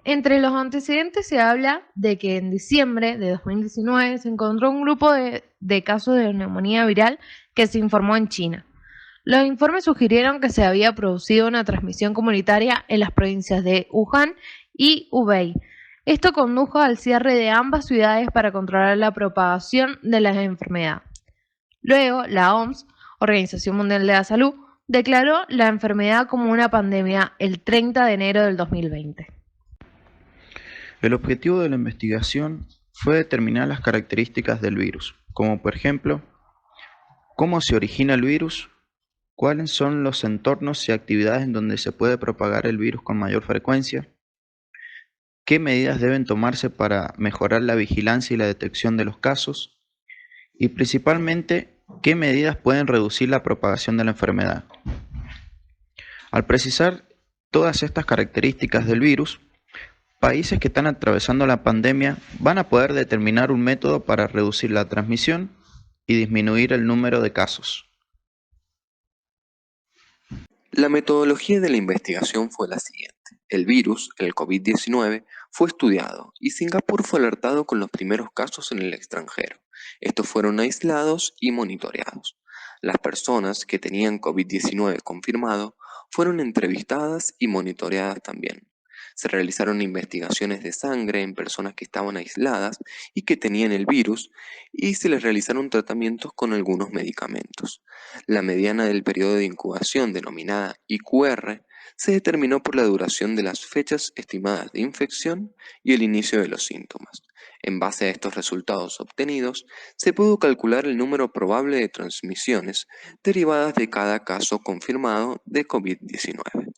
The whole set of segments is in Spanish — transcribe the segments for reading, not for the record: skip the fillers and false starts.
entre los antecedentes se habla de que en diciembre de 2019 se encontró un grupo de casos de neumonía viral que se informó en China. Los informes sugirieron que se había producido una transmisión comunitaria en las provincias de Wuhan y Hubei. Esto condujo al cierre de ambas ciudades para controlar la propagación de la enfermedad. Luego, la OMS, Organización Mundial de la Salud, declaró la enfermedad como una pandemia el 30 de enero del 2020. El objetivo de la investigación fue determinar las características del virus, como por ejemplo, cómo se origina el virus, cuáles son los entornos y actividades en donde se puede propagar el virus con mayor frecuencia, qué medidas deben tomarse para mejorar la vigilancia y la detección de los casos, y principalmente qué medidas pueden reducir la propagación de la enfermedad. Al precisar todas estas características del virus, países que están atravesando la pandemia van a poder determinar un método para reducir la transmisión y disminuir el número de casos. La metodología de la investigación fue la siguiente. El virus, el COVID-19, fue estudiado y Singapur fue alertado con los primeros casos en el extranjero. Estos fueron aislados y monitoreados. Las personas que tenían COVID-19 confirmado fueron entrevistadas y monitoreadas también. Se realizaron investigaciones de sangre en personas que estaban aisladas y que tenían el virus y se les realizaron tratamientos con algunos medicamentos. La mediana del periodo de incubación, denominada IQR, se determinó por la duración de las fechas estimadas de infección y el inicio de los síntomas. En base a estos resultados obtenidos, se pudo calcular el número probable de transmisiones derivadas de cada caso confirmado de COVID-19.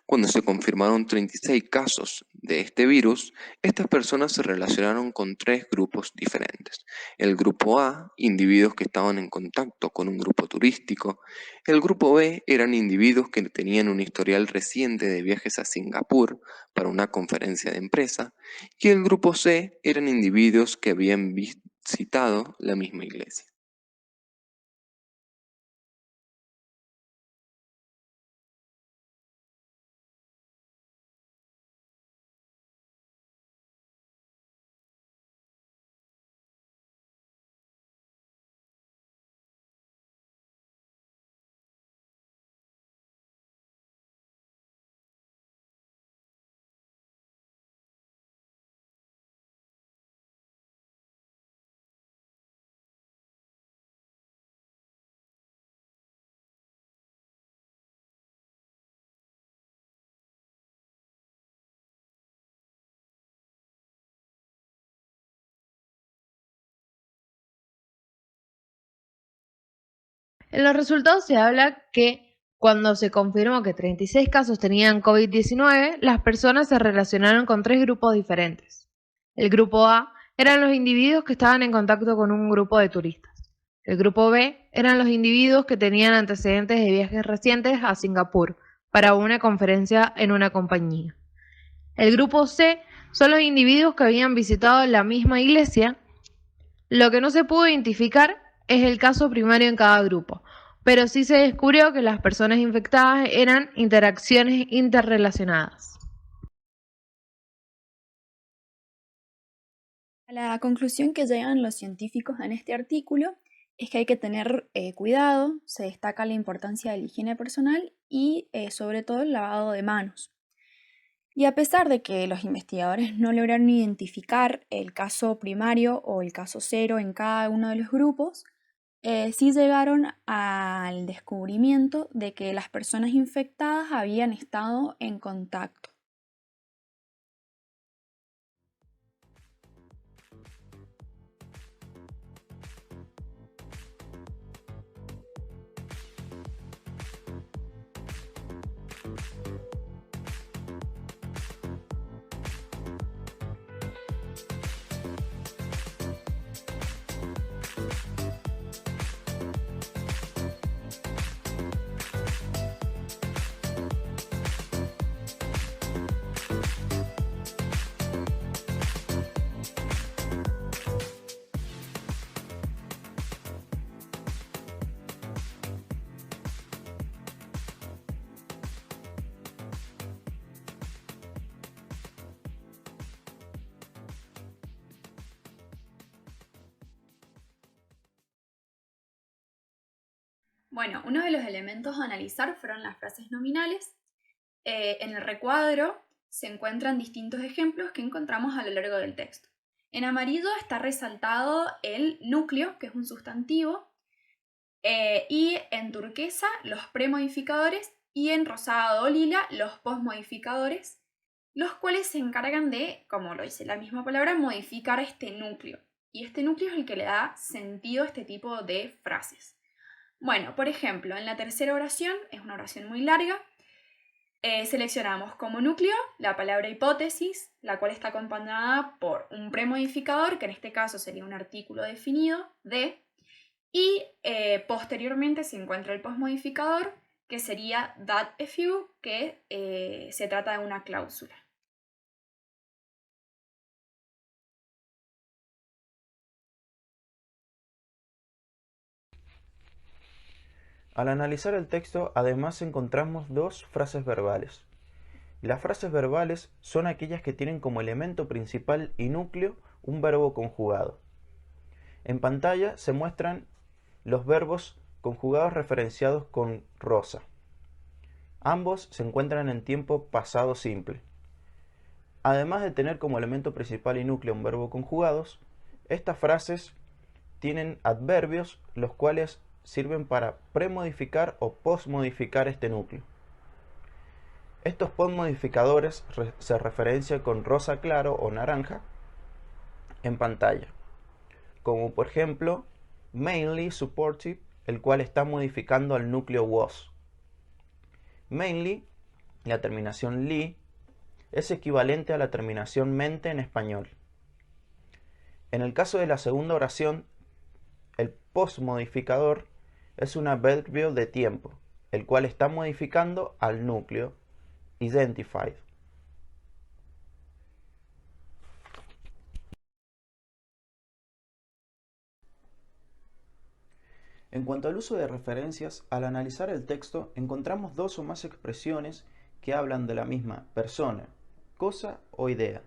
Cuando se confirmaron 36 casos de este virus, estas personas se relacionaron con tres grupos diferentes. El grupo A, individuos que estaban en contacto con un grupo turístico. El grupo B eran individuos que tenían un historial reciente de viajes a Singapur para una conferencia de empresa. Y el grupo C eran individuos que habían visitado la misma iglesia. En los resultados se habla que cuando se confirmó que 36 casos tenían COVID-19, las personas se relacionaron con tres grupos diferentes. El grupo A eran los individuos que estaban en contacto con un grupo de turistas. El grupo B eran los individuos que tenían antecedentes de viajes recientes a Singapur para una conferencia en una compañía. El grupo C son los individuos que habían visitado la misma iglesia. Lo que no se pudo identificar es el caso primario en cada grupo, pero sí se descubrió que las personas infectadas eran interacciones interrelacionadas. La conclusión que llegan los científicos en este artículo es que hay que tener cuidado, se destaca la importancia de la higiene personal y sobre todo el lavado de manos. Y a pesar de que los investigadores no lograron identificar el caso primario o el caso cero en cada uno de los grupos, sí llegaron al descubrimiento de que las personas infectadas habían estado en contacto. Bueno, uno de los elementos a analizar fueron las frases nominales. En el recuadro se encuentran distintos ejemplos que encontramos a lo largo del texto. En amarillo está resaltado el núcleo, que es un sustantivo, y en turquesa los premodificadores, y en rosado o lila los posmodificadores, los cuales se encargan de, como lo dice la misma palabra, modificar este núcleo. Y este núcleo es el que le da sentido a este tipo de frases. Bueno, por ejemplo, en la tercera oración, es una oración muy larga, seleccionamos como núcleo la palabra hipótesis, la cual está acompañada por un premodificador, que en este caso sería un artículo definido, de, y posteriormente se encuentra el posmodificador, que sería that a few, que se trata de una cláusula. Al analizar el texto, además encontramos dos frases verbales. Las frases verbales son aquellas que tienen como elemento principal y núcleo un verbo conjugado. En pantalla se muestran los verbos conjugados referenciados con rosa. Ambos se encuentran en tiempo pasado simple. Además de tener como elemento principal y núcleo un verbo conjugados, estas frases tienen adverbios los cuales sirven para premodificar o posmodificar este núcleo. Estos posmodificadores se referencian con rosa claro o naranja en pantalla, como por ejemplo mainly supportive, el cual está modificando al núcleo was. Mainly, la terminación ly, es equivalente a la terminación mente en español. En el caso de la segunda oración, el postmodificador es un adverbio de tiempo, el cual está modificando al núcleo identified. En cuanto al uso de referencias, al analizar el texto encontramos dos o más expresiones que hablan de la misma persona, cosa o idea.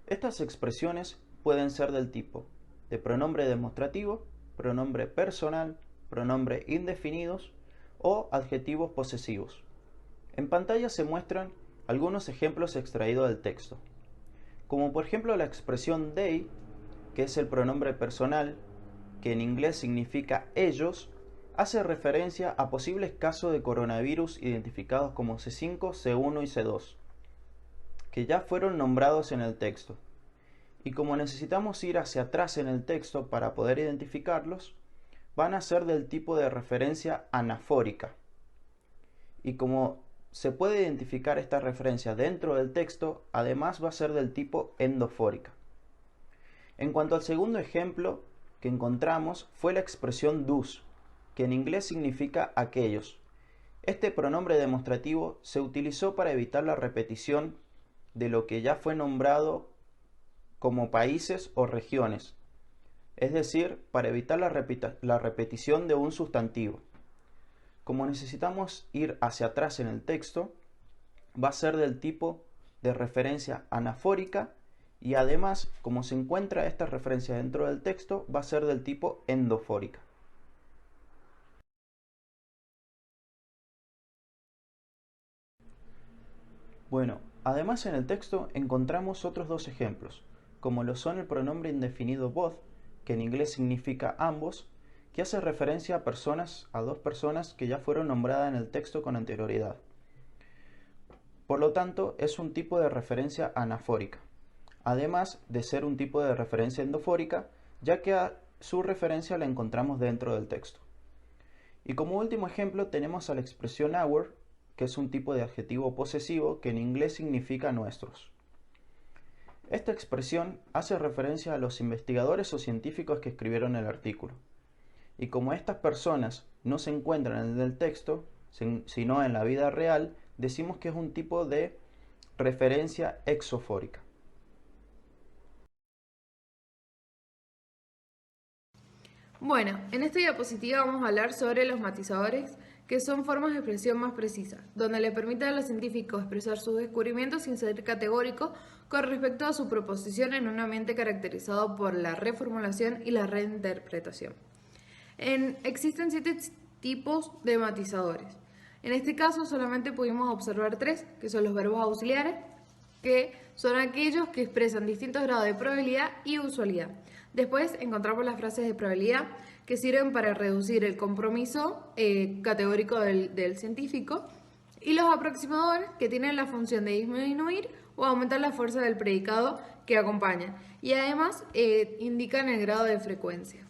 Estas expresiones pueden ser del tipo de pronombre demostrativo, pronombre personal, pronombre indefinidos o adjetivos posesivos. En pantalla se muestran algunos ejemplos extraídos del texto, como por ejemplo la expresión they, que es el pronombre personal, que en inglés significa ellos, hace referencia a posibles casos de coronavirus identificados como C5, C1 y C2, que ya fueron nombrados en el texto. Y como necesitamos ir hacia atrás en el texto para poder identificarlos, van a ser del tipo de referencia anafórica. Y como se puede identificar esta referencia dentro del texto, además va a ser del tipo endofórica. En cuanto al segundo ejemplo que encontramos fue la expresión those, que en inglés significa aquellos. Este pronombre demostrativo se utilizó para evitar la repetición de lo que ya fue nombrado como países o regiones, es decir, para evitar la repetición de un sustantivo. Como necesitamos ir hacia atrás en el texto, va a ser del tipo de referencia anafórica y además, como se encuentra esta referencia dentro del texto, va a ser del tipo endofórica. Bueno, además en el texto encontramos otros dos ejemplos, como lo son el pronombre indefinido both, que en inglés significa ambos, que hace referencia a dos personas que ya fueron nombradas en el texto con anterioridad. Por lo tanto, es un tipo de referencia anafórica, además de ser un tipo de referencia endofórica, ya que su referencia la encontramos dentro del texto. Y como último ejemplo tenemos a la expresión our, que es un tipo de adjetivo posesivo que en inglés significa nuestros. Esta expresión hace referencia a los investigadores o científicos que escribieron el artículo. Y como estas personas no se encuentran en el texto, sino en la vida real, decimos que es un tipo de referencia exofórica. Bueno, en esta diapositiva vamos a hablar sobre los matizadores, que son formas de expresión más precisas, donde le permiten a los científicos expresar sus descubrimientos sin ser categóricos con respecto a su proposición en un ambiente caracterizado por la reformulación y la reinterpretación. Existen 7 tipos de matizadores. En este caso solamente pudimos observar 3, que son los verbos auxiliares, que son aquellos que expresan distintos grados de probabilidad y usualidad. Después encontramos las frases de probabilidad, que sirven para reducir el compromiso categórico del científico, y los aproximadores, que tienen la función de disminuir o aumentar la fuerza del predicado que acompañan, y además indican el grado de frecuencia.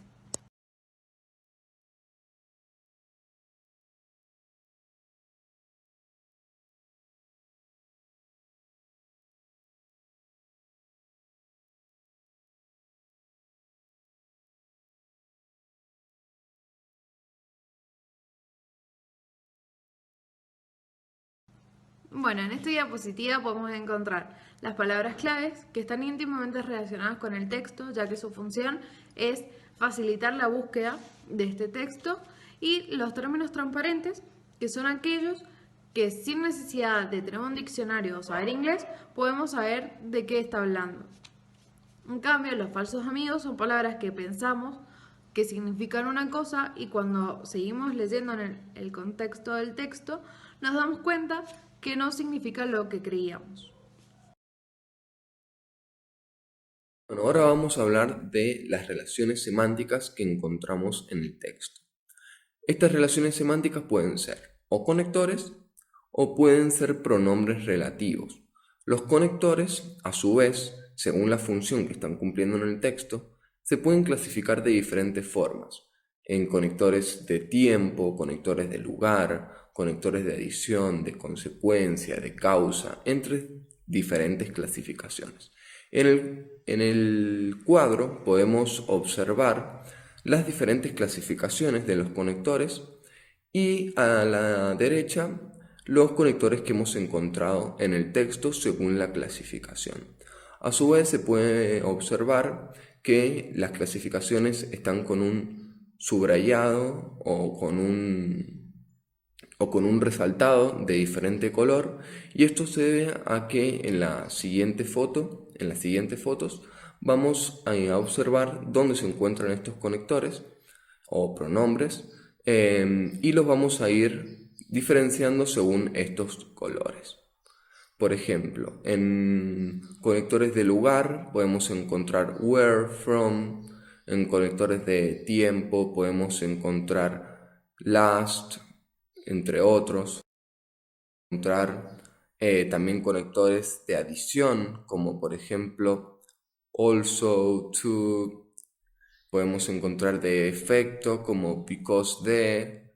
Bueno, en esta diapositiva podemos encontrar las palabras claves que están íntimamente relacionadas con el texto, ya que su función es facilitar la búsqueda de este texto, y los términos transparentes, que son aquellos que sin necesidad de tener un diccionario o saber inglés, podemos saber de qué está hablando. En cambio, los falsos amigos son palabras que pensamos que significan una cosa y cuando seguimos leyendo en el contexto del texto, nos damos cuenta que no significa lo que creíamos. Bueno, ahora vamos a hablar de las relaciones semánticas que encontramos en el texto. Estas relaciones semánticas pueden ser o conectores o pueden ser pronombres relativos. Los conectores, a su vez, según la función que están cumpliendo en el texto, se pueden clasificar de diferentes formas. En conectores de tiempo, conectores de lugar, conectores de adición, de consecuencia, de causa, entre diferentes clasificaciones. En el cuadro podemos observar las diferentes clasificaciones de los conectores y a la derecha los conectores que hemos encontrado en el texto según la clasificación. A su vez se puede observar que las clasificaciones están con un subrayado o con un resaltado de diferente color, y esto se debe a que en las siguientes fotos vamos a observar dónde se encuentran estos conectores o pronombres y los vamos a ir diferenciando según estos colores. Por ejemplo, en conectores de lugar podemos encontrar where, from. En conectores de tiempo podemos encontrar last, entre otros. Encontrar también conectores de adición, como por ejemplo also, to. Podemos encontrar de efecto como because de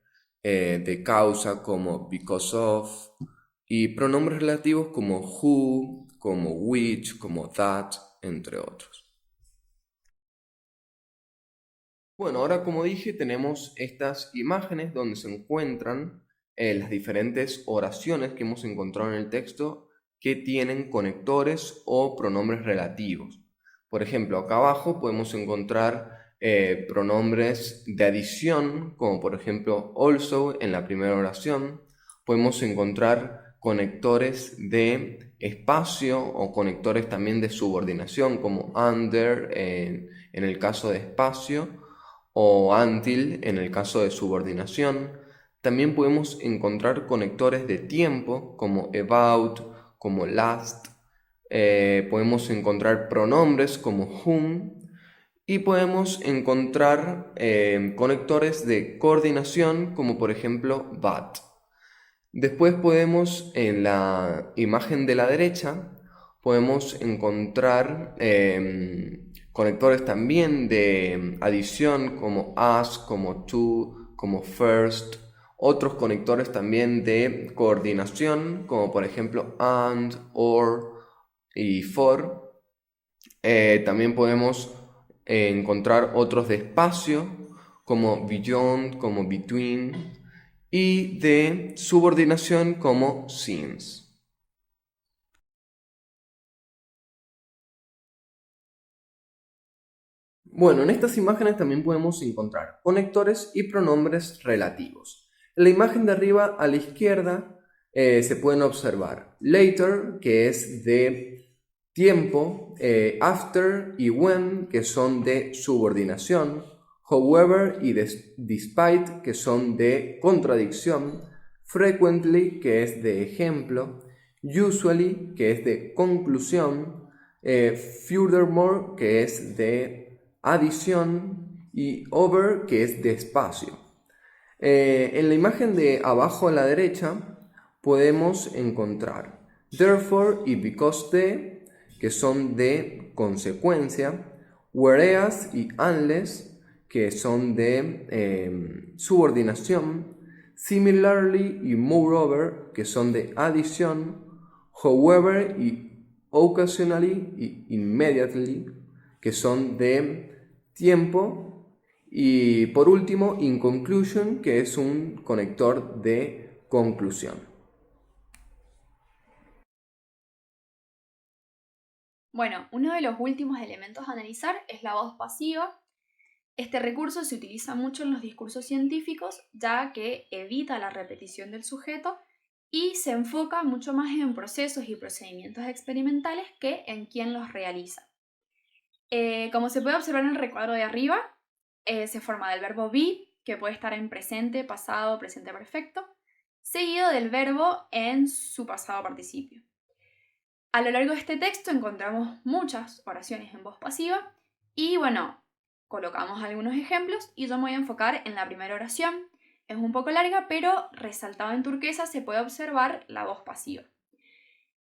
causa como because of, y pronombres relativos como who, como which, como that, entre otros. Bueno, ahora como dije, tenemos estas imágenes donde se encuentran las diferentes oraciones que hemos encontrado en el texto que tienen conectores o pronombres relativos. Por ejemplo, acá abajo podemos encontrar pronombres de adición, como por ejemplo also en la primera oración. Podemos encontrar conectores de espacio o conectores también de subordinación, como under en el caso de espacio, o until en el caso de subordinación. También podemos encontrar conectores de tiempo, como about, como last. Podemos encontrar pronombres como whom, y podemos encontrar conectores de coordinación, como por ejemplo but. Después podemos, en la imagen de la derecha, podemos encontrar conectores también de adición como as, como to, como first. Otros conectores también de coordinación, como por ejemplo and, or y for. También podemos encontrar otros de espacio, como beyond, como between, y de subordinación como since. Bueno, en estas imágenes también podemos encontrar conectores y pronombres relativos. En la imagen de arriba a la izquierda se pueden observar later, que es de tiempo, after y when, que son de subordinación, however y despite, que son de contradicción, frequently, que es de ejemplo, usually, que es de conclusión, furthermore, que es de adición, y over, que es de espacio. En la imagen de abajo a la derecha podemos encontrar therefore y because de, que son de consecuencia, whereas y unless, que son de subordinación, similarly y moreover, que son de adición, however y occasionally y immediately, que son de tiempo, y por último, in conclusion, que es un conector de conclusión. Bueno, uno de los últimos elementos a analizar es la voz pasiva. Este recurso se utiliza mucho en los discursos científicos, ya que evita la repetición del sujeto y se enfoca mucho más en procesos y procedimientos experimentales que en quien los realiza. Como se puede observar en el recuadro de arriba, se forma del verbo be, que puede estar en presente, pasado, presente perfecto, seguido del verbo en su pasado participio. A lo largo de este texto encontramos muchas oraciones en voz pasiva y bueno, colocamos algunos ejemplos y yo me voy a enfocar en la primera oración. Es un poco larga, pero resaltado en turquesa se puede observar la voz pasiva.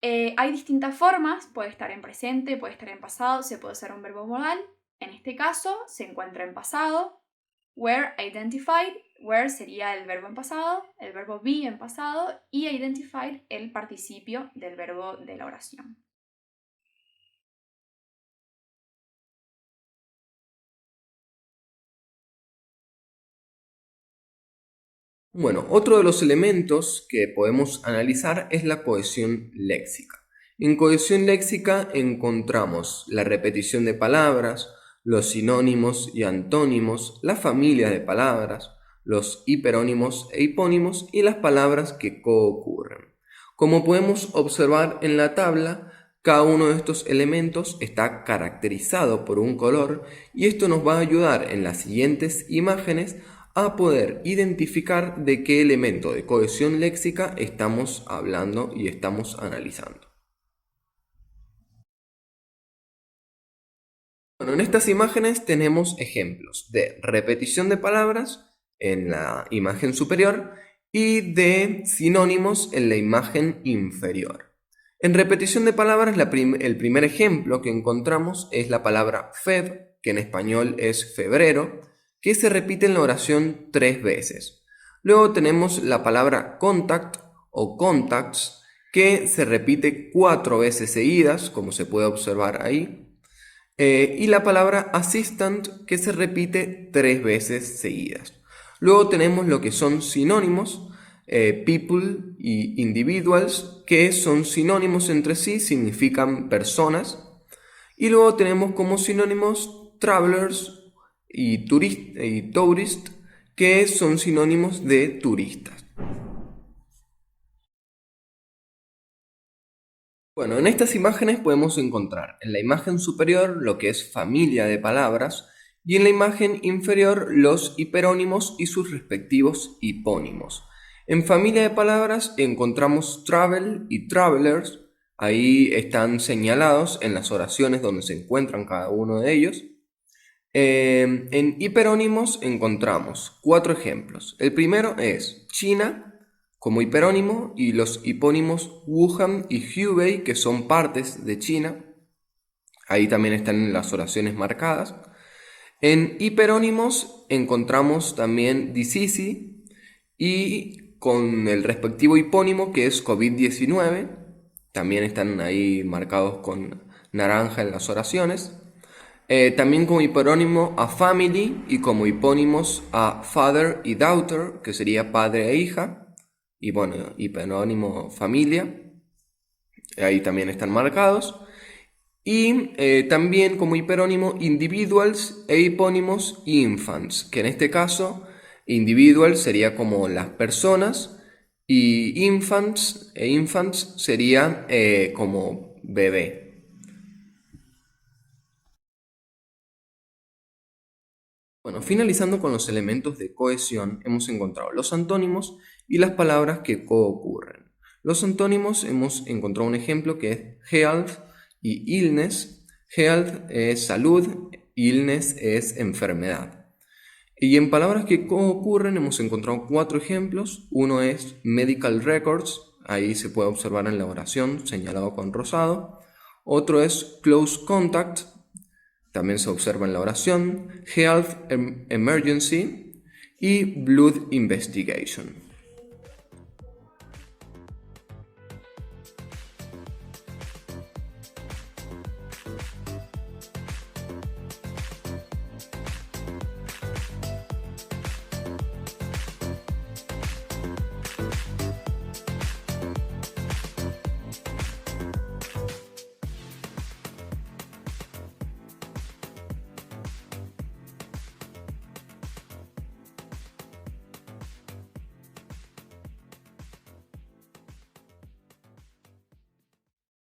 Hay distintas formas, puede estar en presente, puede estar en pasado, se puede usar un verbo modal. En este caso se encuentra en pasado, were identified, were sería el verbo en pasado, el verbo be en pasado y identified el participio del verbo de la oración. Bueno, otro de los elementos que podemos analizar es la cohesión léxica. En cohesión léxica encontramos la repetición de palabras, los sinónimos y antónimos, la familia de palabras, los hiperónimos e hipónimos y las palabras que coocurren. Como podemos observar en la tabla, cada uno de estos elementos está caracterizado por un color y esto nos va a ayudar en las siguientes imágenes a poder identificar de qué elemento de cohesión léxica estamos hablando y estamos analizando. Bueno, en estas imágenes tenemos ejemplos de repetición de palabras en la imagen superior y de sinónimos en la imagen inferior. En repetición de palabras, el primer ejemplo que encontramos es la palabra Feb, que en español es febrero, que se repite en la oración 3 veces. Luego tenemos la palabra contact o contacts, que se repite 4 veces seguidas, como se puede observar ahí. Y la palabra assistant, que se repite 3 veces seguidas. Luego tenemos lo que son sinónimos, people y individuals, que son sinónimos entre sí, significan personas. Y luego tenemos como sinónimos travelers y tourist, que son sinónimos de turistas. Bueno, en estas imágenes podemos encontrar en la imagen superior lo que es familia de palabras y en la imagen inferior los hiperónimos y sus respectivos hipónimos. En familia de palabras encontramos travel y travelers, ahí están señalados en las oraciones donde se encuentran cada uno de ellos. En hiperónimos encontramos 4 ejemplos. El primero es China como hiperónimo y los hipónimos Wuhan y Hubei, que son partes de China. Ahí también están las oraciones marcadas. En hiperónimos encontramos también Dicisi y con el respectivo hipónimo que es COVID-19. También están ahí marcados con naranja en las oraciones. También como hiperónimo a family y como hipónimos a father y daughter, que sería padre e hija. Y bueno, hiperónimo familia, ahí también están marcados. Y también como hiperónimo individuals e hipónimos infants, que en este caso individual sería como las personas y infants sería como bebé. Bueno, finalizando con los elementos de cohesión, hemos encontrado los antónimos y las palabras que coocurren. Los antónimos hemos encontrado un ejemplo que es health y illness. Health es salud, illness es enfermedad. Y en palabras que coocurren hemos encontrado 4 ejemplos. Uno es medical records, ahí se puede observar en la oración, señalado con rosado. Otro es close contact, también se observa en la oración, health emergency y blood investigation.